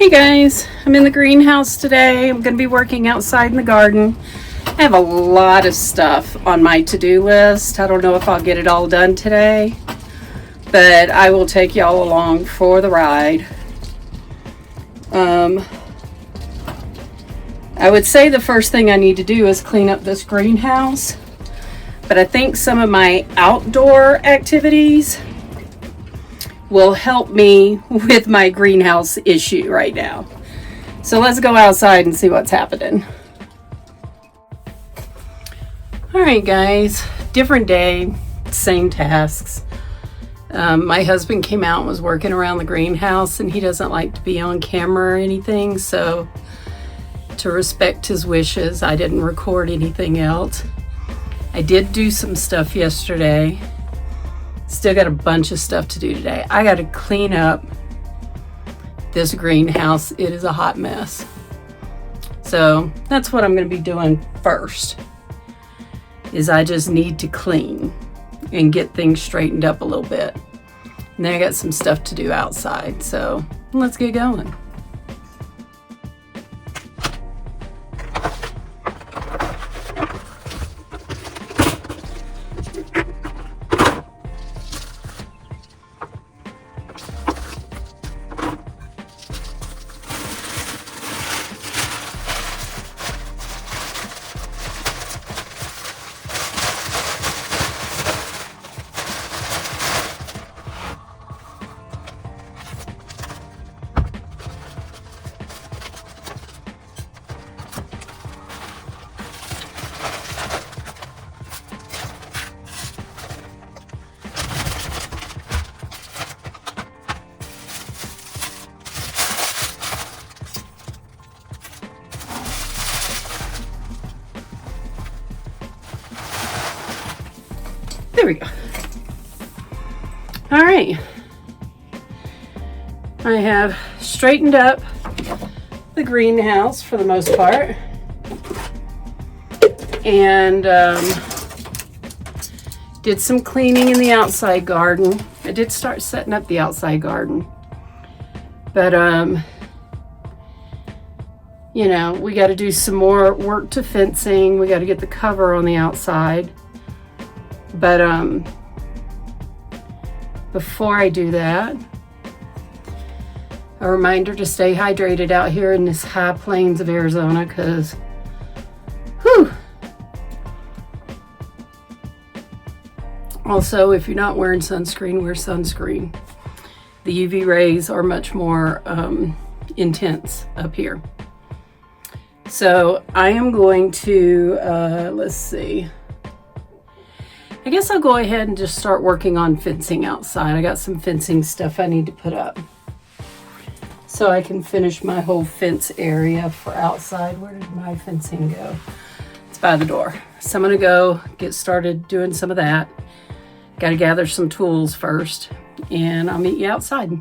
Hey guys, I'm in the greenhouse today. I'm going to be working outside in the garden. I have a lot of stuff on my to-do list. I don't know if I'll get it all done today, but I will take y'all along for the ride. I would say the first thing I need to do is clean up this greenhouse, but I think some of my outdoor activities will help me with my greenhouse issue right now. So let's go outside and see what's happening. All right, guys, different day, same tasks. My husband came out and was working around the greenhouse, and he doesn't like to be on camera or anything, so to respect his wishes, I didn't record anything else. I did do some stuff yesterday. Still got a bunch of stuff to do today. I got to clean up this greenhouse. It is a hot mess. So that's what I'm going to be doing first, is I just need to clean and get things straightened up a little bit. And then I got some stuff to do outside. So let's get going. There we go. All right. I have straightened up the greenhouse for the most part. And did some cleaning in the outside garden. I did start setting up the outside garden. But, you know, we got to do some more work to fencing. We got to get the cover on the outside. But before I do that, a reminder to stay hydrated out here in this high plains of Arizona, because whew. Also, if you're not wearing sunscreen, wear sunscreen. The UV rays are much more intense up here. So I am going to, let's see. I guess I'll go ahead and just start working on fencing outside. I got some fencing stuff I need to put up so I can finish my whole fence area for outside. Where did my fencing go? It's by the door. So I'm gonna go get started doing some of that. Got to gather some tools first, and I'll meet you outside.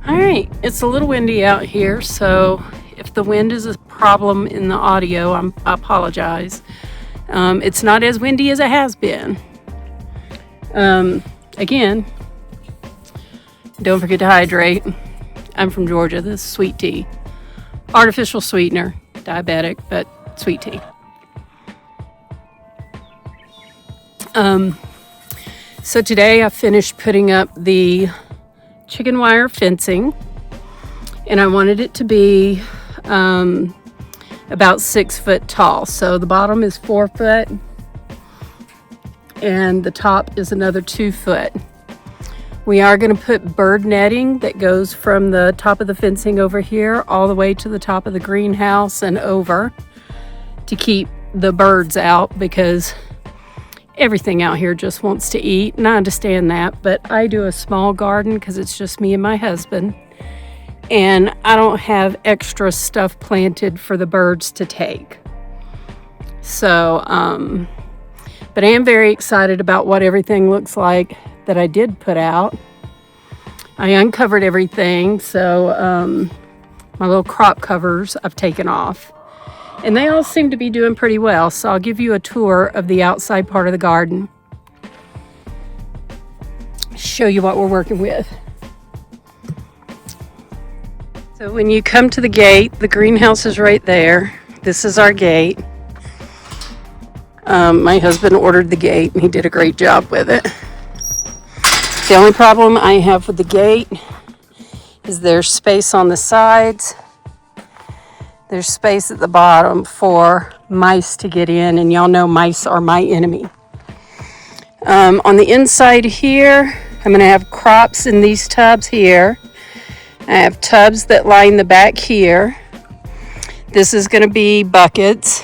All right, it's a little windy out here, so if the wind is a problem in the audio, I apologize. It's not as windy as it has been. Again, don't forget to hydrate. I'm from Georgia. This is sweet tea. Artificial sweetener, diabetic, but sweet tea. So today I finished putting up the chicken wire fencing, and I wanted it to be about 6 foot tall. So the bottom is 4 foot and the top is another 2 foot. We are going to put bird netting that goes from the top of the fencing over here all the way to the top of the greenhouse and over to keep the birds out, because everything out here just wants to eat, and I understand that, but I do a small garden because it's just me and my husband, and I don't have extra stuff planted for the birds to take. So, but I am very excited about what everything looks like that I did put out. I uncovered everything, so my little crop covers I've taken off. And they all seem to be doing pretty well, so I'll give you a tour of the outside part of the garden. Show you what we're working with. So when you come to the gate, the greenhouse is right there. This is our gate. My husband ordered the gate and he did a great job with it. The only problem I have with the gate is there's space on the sides. There's space at the bottom for mice to get in, and y'all know mice are my enemy. On the inside here, I'm going to have crops in these tubs here. I have tubs that line the back here. This is going to be buckets.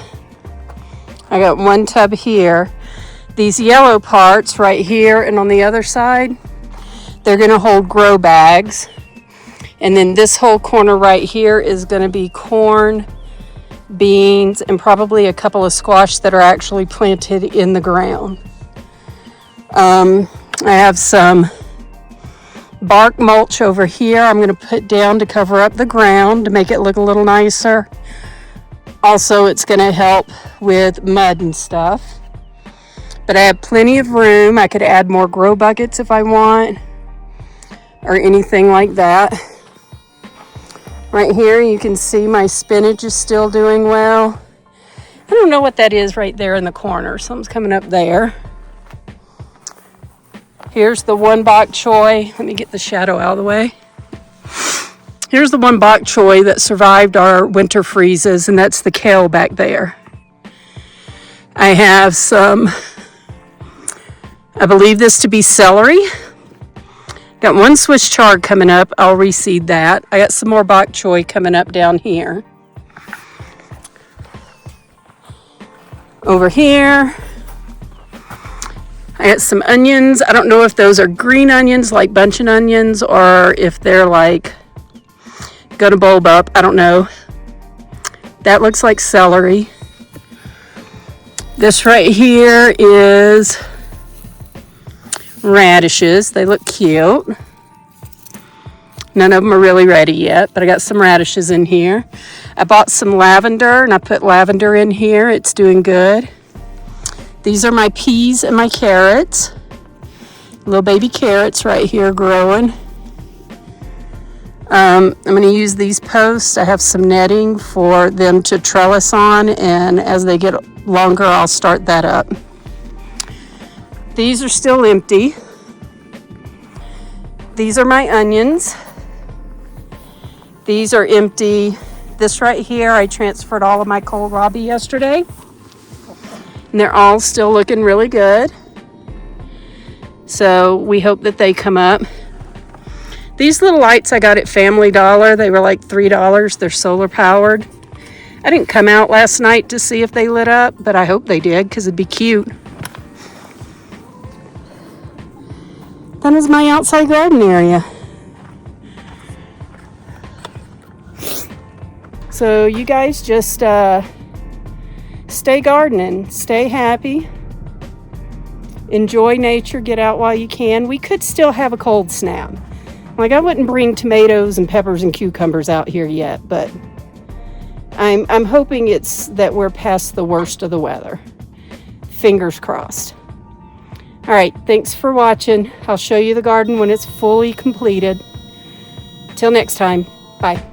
I got one tub here. These yellow parts right here and on the other side, they're going to hold grow bags. And then this whole corner right here is going to be corn, beans, and probably a couple of squash that are actually planted in the ground. I have some bark mulch over here I'm going to put down to cover up the ground to make it look a little nicer. Also, it's going to help with mud and stuff. But I have plenty of room. I could add more grow buckets if I want, or anything like that. Right here you can see my spinach is still doing well. I don't know what that is right there in the corner. Something's coming up there. Here's the one bok choy. Let me get the shadow out of the way. Here's the one bok choy that survived our winter freezes, and that's the kale back there. I have some, I believe this to be celery. Got one Swiss chard coming up. I'll reseed that. I got some more bok choy coming up down here. Over here, I got some onions. I don't know if those are green onions like buncheon onions or if they're like gonna bulb up. I don't know. That looks like celery. This right here is radishes. They look cute. None of them are really ready yet, but I got some radishes in here. I bought some lavender and I put lavender in here. It's doing good. These are my peas and my carrots. Little baby carrots right here growing. I'm going to use these posts. I have some netting for them to trellis on, and as they get longer, I'll start that up. These are still empty. These are my onions. These are empty. This right here, I transferred all of my kohlrabi yesterday. And they're all still looking really good. So we hope that they come up. These little lights I got at Family Dollar, they were like $3. They're solar powered. I didn't come out last night to see if they lit up, but I hope they did because it'd be cute. That is my outside garden area. So you guys just stay gardening, stay happy, Enjoy nature, get out while you can. We could still have a cold snap. Like, I wouldn't bring tomatoes and peppers and cucumbers out here yet, but I'm hoping it's that we're past the worst of the weather. Fingers crossed. All right, thanks for watching. I'll show you the garden when it's fully completed. Till next time, bye.